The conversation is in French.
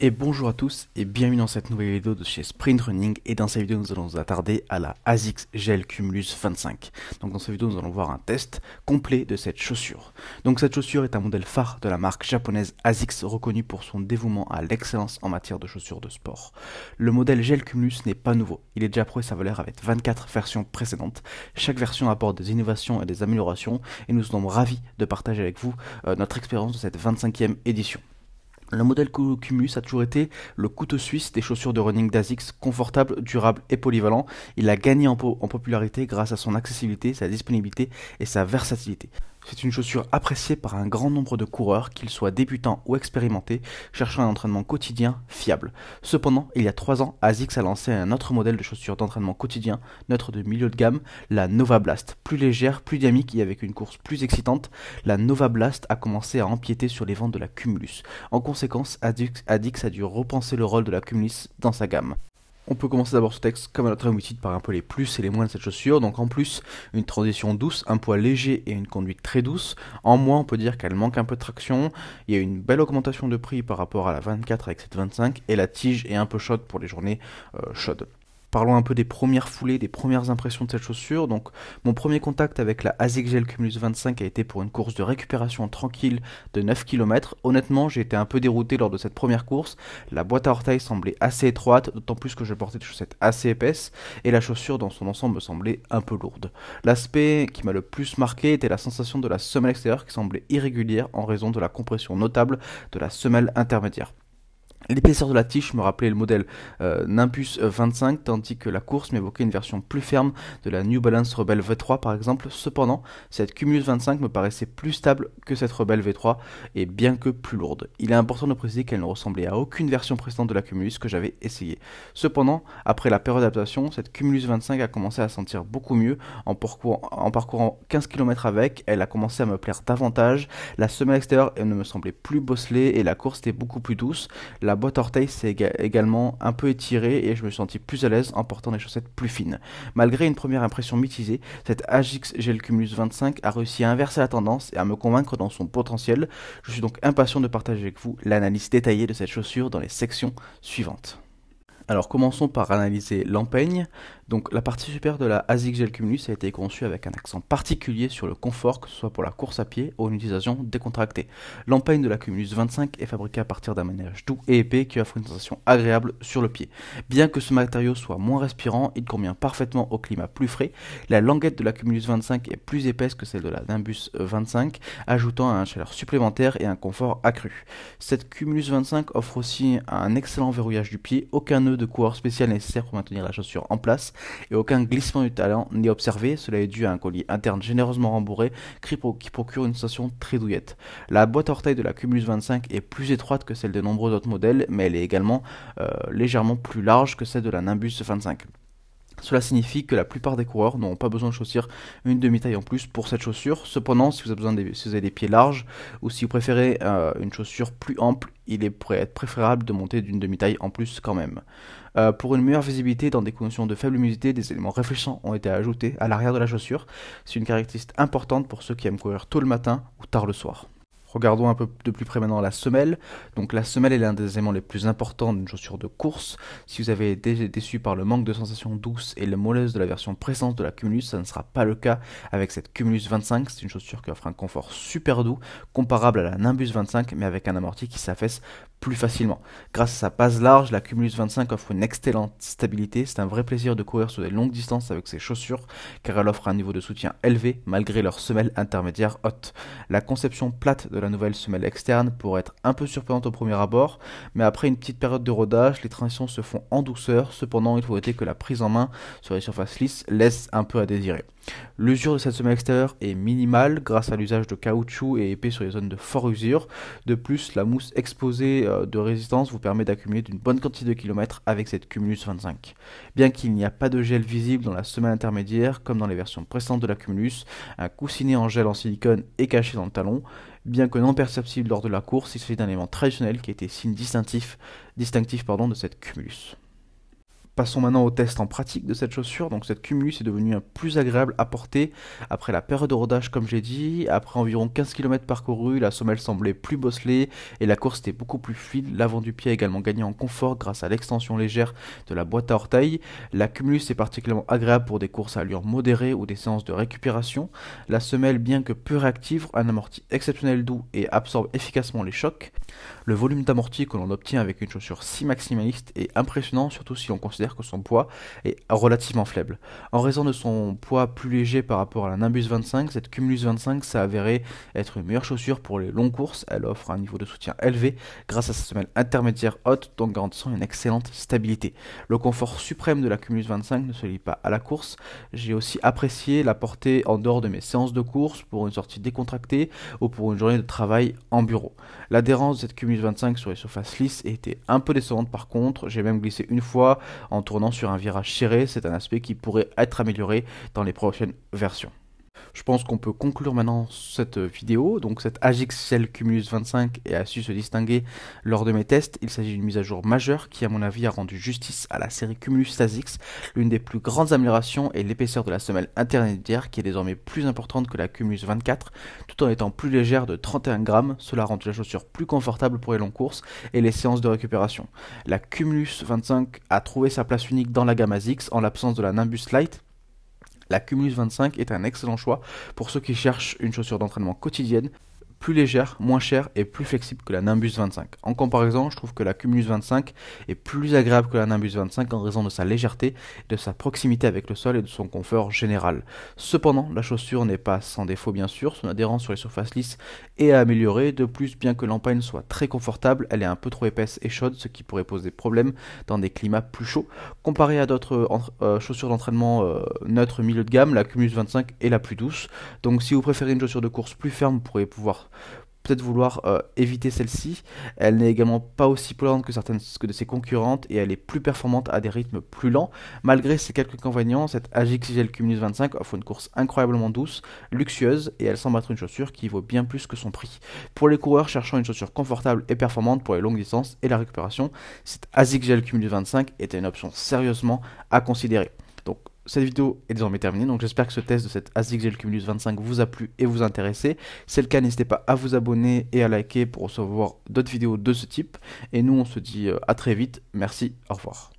Et bonjour à tous et bienvenue dans cette nouvelle vidéo de chez Sprint Running. Et dans cette vidéo nous allons nous attarder à la ASICS Gel Cumulus 25. Donc dans cette vidéo nous allons voir un test complet de cette chaussure. Donc cette chaussure est un modèle phare de la marque japonaise ASICS, reconnue pour son dévouement à l'excellence en matière de chaussures de sport. Le modèle Gel Cumulus n'est pas nouveau, il est déjà prouvé sa valeur avec 24 versions précédentes. Chaque version apporte des innovations et des améliorations et nous sommes ravis de partager avec vous notre expérience de cette 25e édition. Le modèle Cumulus a toujours été le couteau suisse des chaussures de running d'ASICS, confortable, durable et polyvalent. Il a gagné en popularité grâce à son accessibilité, sa disponibilité et sa versatilité. C'est une chaussure appréciée par un grand nombre de coureurs, qu'ils soient débutants ou expérimentés, cherchant un entraînement quotidien fiable. Cependant, il y a 3 ans, ASICS a lancé un autre modèle de chaussure d'entraînement quotidien, neutre de milieu de gamme, la Nova Blast. Plus légère, plus dynamique et avec une course plus excitante, la Nova Blast a commencé à empiéter sur les ventes de la Cumulus. En conséquence, ASICS a dû repenser le rôle de la Cumulus dans sa gamme. On peut commencer d'abord ce texte comme à notre habitude par un peu les plus et les moins de cette chaussure. Donc en plus, une transition douce, un poids léger et une conduite très douce. En moins, on peut dire qu'elle manque un peu de traction. Il y a une belle augmentation de prix par rapport à la 24 avec cette 25 et la tige est un peu chaude pour les journées chaudes. Parlons un peu des premières foulées, des premières impressions de cette chaussure. Donc, mon premier contact avec la ASICS Gel Cumulus 25 a été pour une course de récupération tranquille de 9 km. Honnêtement, j'ai été un peu dérouté lors de cette première course. La boîte à orteils semblait assez étroite, d'autant plus que je portais des chaussettes assez épaisses, et la chaussure dans son ensemble me semblait un peu lourde. L'aspect qui m'a le plus marqué était la sensation de la semelle extérieure qui semblait irrégulière en raison de la compression notable de la semelle intermédiaire. L'épaisseur de la tige me rappelait le modèle Nimbus 25, tandis que la course m'évoquait une version plus ferme de la New Balance Rebel V3 par exemple. Cependant, cette Cumulus 25 me paraissait plus stable que cette Rebel V3 et bien que plus lourde. Il est important de préciser qu'elle ne ressemblait à aucune version précédente de la Cumulus que j'avais essayée. Cependant, après la période d'adaptation, cette Cumulus 25 a commencé à sentir beaucoup mieux. En parcourant 15 km avec, elle a commencé à me plaire davantage. La semelle extérieure ne me semblait plus bosselée et la course était beaucoup plus douce. La boîte à orteils s'est également un peu étirée et je me sentis plus à l'aise en portant des chaussettes plus fines. Malgré une première impression mitigée, cette ASICS Gel Cumulus 25 a réussi à inverser la tendance et à me convaincre dans son potentiel. Je suis donc impatient de partager avec vous l'analyse détaillée de cette chaussure dans les sections suivantes. Alors commençons par analyser l'empeigne. Donc la partie supérieure de la ASICS Gel Cumulus a été conçue avec un accent particulier sur le confort, que ce soit pour la course à pied ou une utilisation décontractée. L'empeigne de la Cumulus 25 est fabriquée à partir d'un manège doux et épais qui offre une sensation agréable sur le pied. Bien que ce matériau soit moins respirant, il convient parfaitement au climat plus frais. La languette de la Cumulus 25 est plus épaisse que celle de la Nimbus 25, ajoutant une chaleur supplémentaire et un confort accru. Cette Cumulus 25 offre aussi un excellent verrouillage du pied, aucun nœud de coureur spécial nécessaire pour maintenir la chaussure en place et aucun glissement du talon n'est observé. Cela est dû à un collier interne généreusement rembourré qui procure une sensation très douillette. La boîte à orteils de la Cumulus 25 est plus étroite que celle de nombreux autres modèles, mais elle est également légèrement plus large que celle de la Nimbus 25. Cela signifie que la plupart des coureurs n'auront pas besoin de choisir une demi-taille en plus pour cette chaussure. Cependant, si vous avez des pieds larges ou si vous préférez une chaussure plus ample, il pourrait être préférable de monter d'une demi-taille en plus quand même. Pour une meilleure visibilité dans des conditions de faible humidité, des éléments réfléchissants ont été ajoutés à l'arrière de la chaussure. C'est une caractéristique importante pour ceux qui aiment courir tôt le matin ou tard le soir. Regardons un peu de plus près maintenant la semelle. Donc la semelle est l'un des éléments les plus importants d'une chaussure de course. Si vous avez été déçu par le manque de sensations douces et le mollesse de la version précédente de la Cumulus, ça ne sera pas le cas avec cette Cumulus 25. C'est une chaussure qui offre un confort super doux, comparable à la Nimbus 25, mais avec un amorti qui s'affaisse plus facilement. Grâce à sa base large, la Cumulus 25 offre une excellente stabilité. C'est un vrai plaisir de courir sur des longues distances avec ces chaussures, car elle offre un niveau de soutien élevé malgré leur semelle intermédiaire haute. La conception plate de la nouvelle semelle externe pourrait être un peu surprenante au premier abord, mais après une petite période de rodage, les transitions se font en douceur. Cependant, il faut noter que la prise en main sur les surfaces lisses laisse un peu à désirer. L'usure de cette semelle extérieure est minimale grâce à l'usage de caoutchouc et épais sur les zones de fort usure. De plus, la mousse exposée de résistance vous permet d'accumuler une bonne quantité de kilomètres avec cette Cumulus 25. Bien qu'il n'y a pas de gel visible dans la semelle intermédiaire comme dans les versions précédentes de la Cumulus, un coussinet en gel en silicone est caché dans le talon. Bien que non perceptible lors de la course, il s'agit d'un élément traditionnel qui a été signe distinctif de cette Cumulus. Passons maintenant au test en pratique de cette chaussure. Donc cette Cumulus est devenue plus agréable à porter après la période de rodage comme j'ai dit. Après environ 15 km parcourus, la semelle semblait plus bosselée et la course était beaucoup plus fluide. L'avant du pied a également gagné en confort grâce à l'extension légère de la boîte à orteils. La Cumulus est particulièrement agréable pour des courses à allure modérée ou des séances de récupération. La semelle, bien que peu réactive, a un amorti exceptionnel doux et absorbe efficacement les chocs. Le volume d'amorti que l'on obtient avec une chaussure si maximaliste est impressionnant, surtout si on considère que son poids est relativement faible. En raison de son poids plus léger par rapport à la Nimbus 25, cette Cumulus 25 s'est avérée être une meilleure chaussure pour les longues courses. Elle offre un niveau de soutien élevé grâce à sa semelle intermédiaire haute, donc garantissant une excellente stabilité. Le confort suprême de la Cumulus 25 ne se lie pas à la course. J'ai aussi apprécié la porter en dehors de mes séances de course pour une sortie décontractée ou pour une journée de travail en bureau. L'adhérence de cette Cumulus 25 sur les surfaces lisses était un peu décevante par contre. J'ai même glissé une fois en tournant sur un virage serré. C'est un aspect qui pourrait être amélioré dans les prochaines versions. Je pense qu'on peut conclure maintenant cette vidéo. Donc cette ASICS Gel Cumulus 25 a su se distinguer lors de mes tests. Il s'agit d'une mise à jour majeure qui à mon avis a rendu justice à la série Cumulus ASICS. L'une des plus grandes améliorations est l'épaisseur de la semelle intermédiaire qui est désormais plus importante que la Cumulus 24 tout en étant plus légère de 31 grammes. Cela rend la chaussure plus confortable pour les longues courses et les séances de récupération. La Cumulus 25 a trouvé sa place unique dans la gamme ASICS en l'absence de la Nimbus Lite. La Cumulus 25 est un excellent choix pour ceux qui cherchent une chaussure d'entraînement quotidienne, plus légère, moins chère et plus flexible que la Nimbus 25. En comparaison, je trouve que la Cumulus 25 est plus agréable que la Nimbus 25 en raison de sa légèreté, de sa proximité avec le sol et de son confort général. Cependant, la chaussure n'est pas sans défaut bien sûr, son adhérence sur les surfaces lisses est à améliorer. De plus, bien que l'empeigne soit très confortable, elle est un peu trop épaisse et chaude, ce qui pourrait poser problème dans des climats plus chauds. Comparé à d'autres chaussures d'entraînement neutres milieu de gamme, la Cumulus 25 est la plus douce. Donc si vous préférez une chaussure de course plus ferme, vous pourrez peut-être vouloir éviter celle-ci. Elle n'est également pas aussi polluante que certaines de ses concurrentes et elle est plus performante à des rythmes plus lents. Malgré ces quelques inconvénients, cette ASICS Gel Cumulus 25 offre une course incroyablement douce, luxueuse et elle semble être une chaussure qui vaut bien plus que son prix. Pour les coureurs cherchant une chaussure confortable et performante pour les longues distances et la récupération, cette ASICS Gel Cumulus 25 est une option sérieusement à considérer. Donc cette vidéo est désormais terminée, donc j'espère que ce test de cette ASICS Gel Cumulus 25 vous a plu et vous a intéressé. Si c'est le cas, n'hésitez pas à vous abonner et à liker pour recevoir d'autres vidéos de ce type. Et nous, on se dit à très vite. Merci, au revoir.